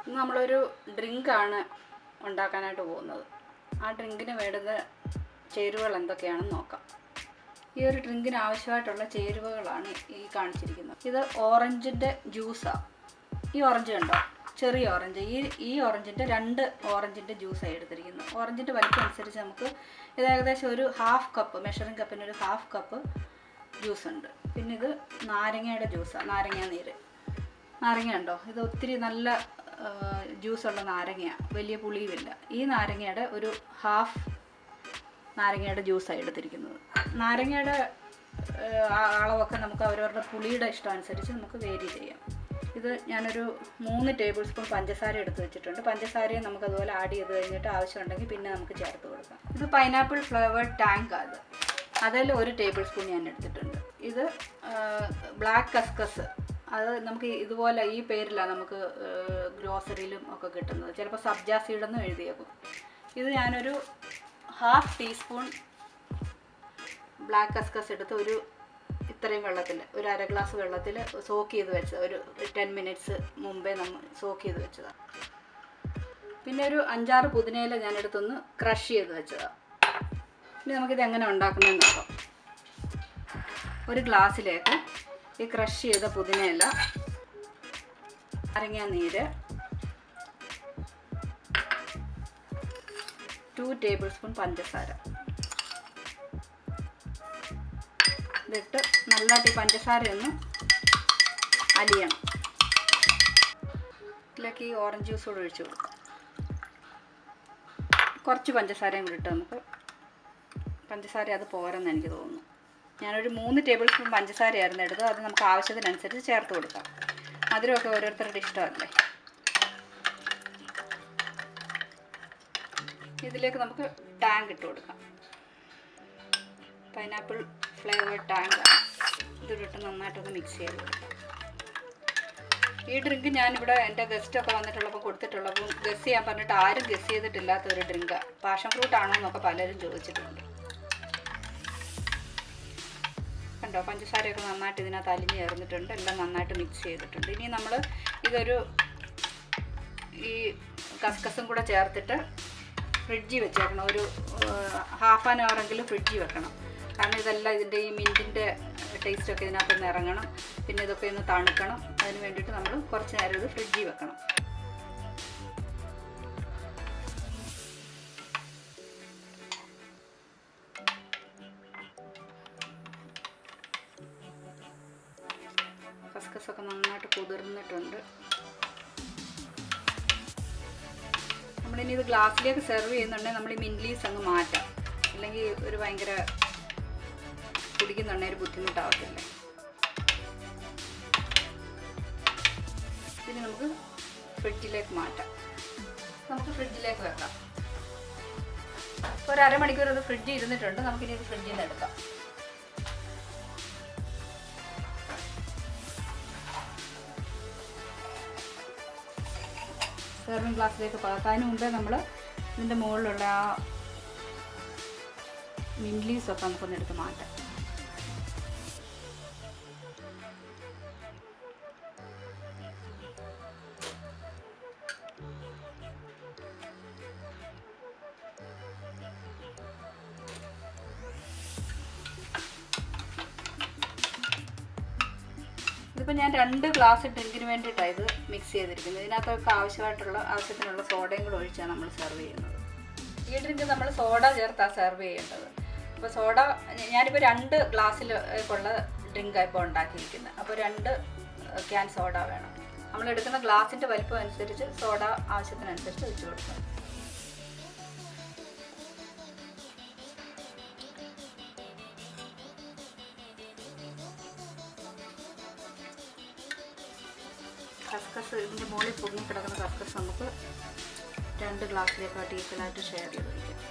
ഇന്ന് നമ്മളൊരു ഡ്രിങ്കാണ് ഉണ്ടാക്കാനായിട്ട് പോകുന്നത്. ആ ഡ്രിങ്കിന് വേണ്ടുന്ന ചേരുവകൾ എന്തൊക്കെയാണെന്ന് നോക്കാം. ഈ ഒരു ഡ്രിങ്കിന് ആവശ്യമായിട്ടുള്ള ചേരുവകളാണ് ഈ കാണിച്ചിരിക്കുന്നത്. ഇത് ഓറഞ്ചിൻ്റെ ജ്യൂസാണ്. ഈ ഓറഞ്ച് കണ്ടോ, ചെറിയ ഓറഞ്ച്. ഈ ഓറഞ്ചിൻ്റെ 2 ഓറഞ്ചിൻ്റെ ജ്യൂസാണ് എടുത്തിരിക്കുന്നത്. ഓറഞ്ചിൻ്റെ വലിപ്പം അനുസരിച്ച് നമുക്ക് ഇത് ഏകദേശം ഒരു ഹാഫ് കപ്പ്, മെഷറിംഗ് കപ്പിന് ഒരു ഹാഫ് കപ്പ് ജ്യൂസ് ഉണ്ട്. പിന്നെ ഇത് നാരങ്ങയുടെ ജ്യൂസാണ്, നാരങ്ങ നീര്. നാരങ്ങ ഉണ്ടോ, ഇത് ഒത്തിരി നല്ല ജ്യൂസുള്ള നാരങ്ങയാണ്, വലിയ പുളിയുമില്ല. ഈ നാരങ്ങയുടെ ഒരു ഹാഫ് നാരങ്ങയുടെ ജ്യൂസാണ് എടുത്തിരിക്കുന്നത്. നാരങ്ങയുടെ അളവൊക്കെ നമുക്ക് അവരവരുടെ പുളിയുടെ ഇഷ്ടം അനുസരിച്ച് നമുക്ക് വേരി ചെയ്യാം. ഇത് ഞാനൊരു 3 ടേബിൾ സ്പൂൺ പഞ്ചസാര എടുത്ത് വെച്ചിട്ടുണ്ട്. പഞ്ചസാരയും നമുക്കതുപോലെ ആഡ് ചെയ്ത് കഴിഞ്ഞിട്ട് ആവശ്യമുണ്ടെങ്കിൽ പിന്നെ നമുക്ക് ചേർത്ത് കൊടുക്കാം. ഇത് പൈനാപ്പിൾ ഫ്ലേവേർഡ് ടാങ്ക് അത്, അതിൽ 1 ടേബിൾ സ്പൂൺ ഞാൻ എടുത്തിട്ടുണ്ട്. ഇത് ബ്ലാക്ക് കസ്കസ്, അത് നമുക്ക് ഇതുപോലെ ഈ പേരിലാണ് നമുക്ക് ഗ്രോസറിയിലും ഒക്കെ കിട്ടുന്നത്. ചിലപ്പോൾ സബ്ജ സീഡെന്നും എഴുതിയേക്കും. ഇത് ഞാനൊരു ഹാഫ് ടീസ്പൂൺ ബ്ലാക്ക് കസ്കസ് എടുത്ത് ഒരു ഇത്രയും വെള്ളത്തിൽ, ഒരു അര ഗ്ലാസ് വെള്ളത്തിൽ സോക്ക് ചെയ്ത് വെച്ചത്, ഒരു 10 മിനിറ്റ്സ് മുമ്പേ നമ്മൾ സോക്ക് ചെയ്ത് വെച്ചതാണ്. പിന്നെ ഒരു 5-6 പുതിനയില ഞാനെടുത്തൊന്ന് ക്രഷ് ചെയ്ത് വെച്ചതാണ്. ഇനി നമുക്കിത് എങ്ങനെ ഉണ്ടാക്കുന്നതെന്ന് നോക്കാം. ഒരു ഗ്ലാസ്സിലേക്ക് ഈ ക്രഷ് ചെയ്ത പുതിനയില, നാരങ്ങ നീര്, 2 ടേബിൾ സ്പൂൺ പഞ്ചസാര ഇതിട്ട് നല്ലതായിട്ട് ഈ പഞ്ചസാരയൊന്ന് അലിയണം. ഇതിലേക്ക് ഈ ഓറഞ്ച് ജ്യൂസ് കൂടെ ഒഴിച്ച് കൊടുക്കാം. കുറച്ച് പഞ്ചസാരയും കൂടി ഇട്ട് നമുക്ക്, പഞ്ചസാര അത് പോരെന്ന് എനിക്ക് തോന്നുന്നു. ഞാനൊരു 3 ടേബിൾ സ്പൂൺ പഞ്ചസാരയായിരുന്നു എടുത്തത്. അത് നമുക്ക് ആവശ്യത്തിനനുസരിച്ച് ചേർത്ത് കൊടുക്കാം. മധുരമൊക്കെ ഓരോരുത്തരുടെ ഇഷ്ടമല്ലേ. ഇതിലേക്ക് നമുക്ക് ടാങ്ക് ഇട്ട് കൊടുക്കാം. പൈനാപ്പിൾ ഫ്ലേവേർഡ് ടാങ്ക് ഇതിട്ട് നന്നായിട്ടൊന്ന് മിക്സ് ചെയ്ത് കൊടുക്കാം. ഈ ഡ്രിങ്ക് ഞാനിവിടെ എൻ്റെ ഗസ്റ്റൊക്കെ വന്നിട്ടുള്ളപ്പോൾ കൊടുത്തിട്ടുള്ളപ്പോൾ ഗസ് ചെയ്യാൻ പറഞ്ഞിട്ട് ആരും ഗസ് ചെയ്തിട്ടില്ലാത്ത ഒരു ഡ്രിങ്കാണ്. പാഷൻ ഫ്രൂട്ട് ആണോ എന്നൊക്കെ പലരും ചോദിച്ചിട്ടുണ്ട്. കണ്ടോ, പഞ്ചസാരയൊക്കെ നന്നായിട്ട് ഇതിനകത്ത് അലിഞ്ഞ് ചേർന്നിട്ടുണ്ട്. എല്ലാം നന്നായിട്ട് മിക്സ് ചെയ്തിട്ടുണ്ട്. ഇനി നമ്മൾ ഇതൊരു ഈ കസ്കസും കൂടെ ചേർത്തിട്ട് ഫ്രിഡ്ജിൽ വെച്ചേക്കണം. ഒരു ഹാഫ് ആൻ അവറെങ്കിലും ഫ്രിഡ്ജിൽ വെക്കണം. കാരണം ഇതെല്ലാം ഇതിൻ്റെ ഈ മിൻറ്റിൻ്റെ ടേസ്റ്റൊക്കെ ഇതിനകത്തൊന്ന് ഇറങ്ങണം. പിന്നെ ഇതൊക്കെ ഒന്ന് തണുക്കണം. അതിന് വേണ്ടിയിട്ട് നമ്മൾ കുറച്ച് നേരം ഇത് ഫ്രിഡ്ജിൽ വെക്കണം. കസ്കസൊക്കെ നന്നായിട്ട് കുതിർന്നിട്ടുണ്ട്. നമ്മളിനി ഇത് ഗ്ലാസ്സിലേക്ക് സെർവ് ചെയ്യുന്നുണ്ടെങ്കിൽ നമ്മൾ ഈ മിൻറ്റ് അങ്ങ് മാറ്റാം. അല്ലെങ്കിൽ ഒരു ഭയങ്കര കുടിക്കുന്നുണ്ടെങ്കിൽ ഒരു ബുദ്ധിമുട്ടാവത്തില്ല. ഇനി നമുക്ക് ഫ്രിഡ്ജിലേക്ക് മാറ്റാം. നമുക്ക് ഫ്രിഡ്ജിലേക്ക് വെക്കാം. ഒരു അരമണിക്കൂർ അത് ഫ്രിഡ്ജിൽ ഇരുന്നിട്ടുണ്ട്. നമുക്കിനി ഇത് ഫ്രിഡ്ജിൽ നിന്ന് എടുക്കാം. സെർവിങ് ഗ്ലാസ്സിലേക്ക് പകർത്താനും മുമ്പേ നമ്മൾ ഇതിൻ്റെ മുകളിലുള്ള ആ മിൻറ്റ് ലീവ്സൊക്കെ നമുക്കൊന്ന് എടുത്ത് മാറ്റാം. ഇതിപ്പോൾ ഞാൻ 2 ഗ്ലാസ് ഡ്രിങ്കിന് വേണ്ടിയിട്ടാണ് ഇത് മിക്സ് ചെയ്തിരിക്കുന്നത്. ഇതിനകത്തൊക്കെ ആവശ്യത്തിനുള്ള സോഡയും കൂടെ ഒഴിച്ചാണ് നമ്മൾ സെർവ് ചെയ്യുന്നത്. ഈ ഡ്രിങ്ക് നമ്മൾ സോഡ ചേർത്താണ് സെർവ് ചെയ്യേണ്ടത്. അപ്പോൾ സോഡ ഞാനിപ്പോൾ 2 ഗ്ലാസ്സിലുള്ള ഡ്രിങ്കാണ് ഇപ്പോൾ ഉണ്ടാക്കിയിരിക്കുന്നത്. അപ്പോൾ 2 ക്യാൻ സോഡ വേണം. നമ്മൾ എടുക്കുന്ന ഗ്ലാസിൻ്റെ വലിപ്പം അനുസരിച്ച് സോഡ ആവശ്യത്തിനനുസരിച്ച് ഒഴിച്ച് കൊടുക്കണം. കസ്കസ്, ഇതിൻ്റെ മുകളിൽ പൊങ്ങിക്കിടക്കുന്ന കസ്കസ് നമുക്ക് 2 ഗ്ലാസ്സിലേക്കായിട്ട് ഈക്വലായിട്ട് ഷെയർ ചെയ്ത് വയ്ക്കാം.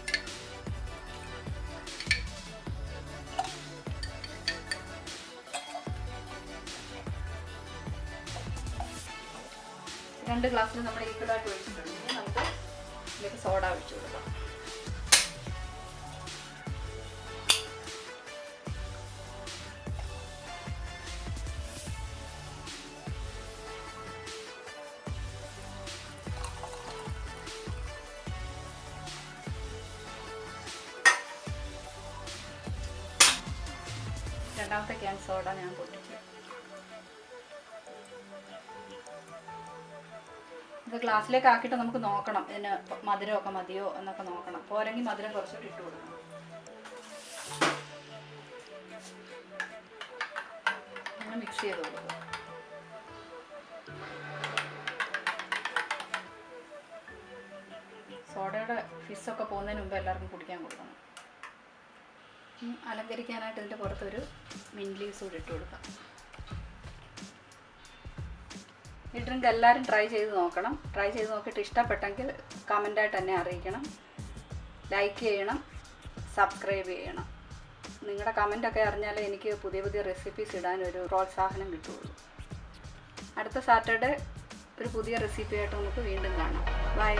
രണ്ട് ഗ്ലാസ്സിൽ നമ്മൾ ഈക്വലായിട്ട് ഒഴിച്ചിട്ടുണ്ടെങ്കിൽ നമുക്ക് ഇതിലേക്ക് സോഡ ഒഴിച്ചു കൊടുക്കാം. രണ്ടാമത്തെ ക്യാൻ സോഡ ഞാൻ പൊട്ടിച്ചു. ഇത് ഗ്ലാസ്സിലേക്ക് ആക്കിയിട്ട് നമുക്ക് നോക്കണം ഇതിന് മധുരമൊക്കെ മതിയോ എന്നൊക്കെ നോക്കണം. പോരെങ്കിൽ മധുരം കുറച്ചുകൂടി ഇട്ട് കൊടുക്കണം. അങ്ങനെ മിക്സ് ചെയ്ത് കൊടുക്കുക. സോഡയുടെ ഫിസ്സൊക്കെ പോകുന്നതിന് മുമ്പ് എല്ലാവർക്കും കുടിക്കാൻ കൊടുക്കണം. അലങ്കരിക്കാനായിട്ട് ഇതിൻ്റെ പുറത്തൊരു മിൻറ്റ് ലീവ്സ് കൂടി ഇട്ട് കൊടുക്കാം. ഈ ഡ്രിങ്ക് എല്ലാവരും ട്രൈ ചെയ്ത് നോക്കണം. ട്രൈ ചെയ്ത് നോക്കിയിട്ട് ഇഷ്ടപ്പെട്ടെങ്കിൽ കമൻ്റായിട്ട് എന്നെ അറിയിക്കണം. ലൈക്ക് ചെയ്യണം, സബ്സ്ക്രൈബ് ചെയ്യണം. നിങ്ങളുടെ കമൻ്റൊക്കെ അറിഞ്ഞാലേ എനിക്ക് പുതിയ പുതിയ റെസിപ്പീസ് ഇടാനൊരു പ്രോത്സാഹനം കിട്ടുകയുള്ളൂ. അടുത്ത സാറ്റർഡേ ഒരു പുതിയ റെസിപ്പിയായിട്ട് നമുക്ക് വീണ്ടും കാണാം. ബൈ.